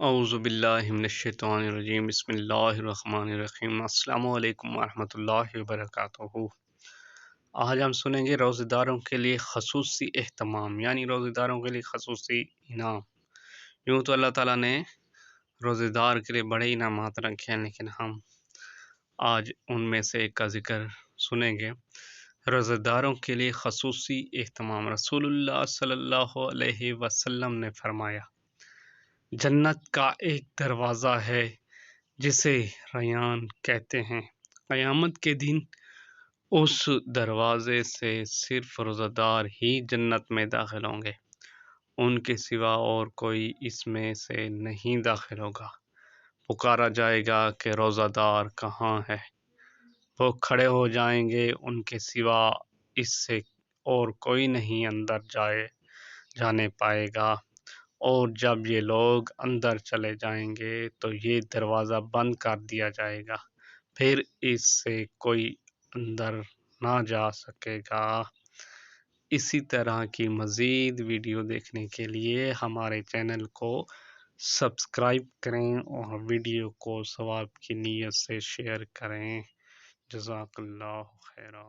اعوذ باللہ من الشیطان الرجیم بسم اللہ الرحمن الرحیم السلام علیکم ورحمۃ اللہ وبرکاتہ۔ آج ہم سنیں گے روزہ داروں کے لیے خصوصی اہتمام، یعنی روزہ داروں کے لیے خصوصی انعام۔ یوں تو اللہ تعالیٰ نے روزہ دار کے لیے بڑے انعامات رکھے ہیں، لیکن ہم آج ان میں سے ایک کا ذکر سنیں گے۔ روزہ داروں کے لیے خصوصی اہتمام۔ رسول اللہ صلی اللہ علیہ وسلم نے فرمایا، جنت کا ایک دروازہ ہے جسے ریان کہتے ہیں، قیامت کے دن اس دروازے سے صرف روزہ دار ہی جنت میں داخل ہوں گے، ان کے سوا اور کوئی اس میں سے نہیں داخل ہوگا۔ پکارا جائے گا کہ روزہ دار کہاں ہے؟ وہ کھڑے ہو جائیں گے، ان کے سوا اس سے اور کوئی نہیں اندر جانے پائے گا۔ اور جب یہ لوگ اندر چلے جائیں گے تو یہ دروازہ بند کر دیا جائے گا، پھر اس سے کوئی اندر نہ جا سکے گا۔ اسی طرح کی مزید ویڈیو دیکھنے کے لیے ہمارے چینل کو سبسکرائب کریں اور ویڈیو کو ثواب کی نیت سے شیئر کریں۔ جزاک اللہ خیرہ۔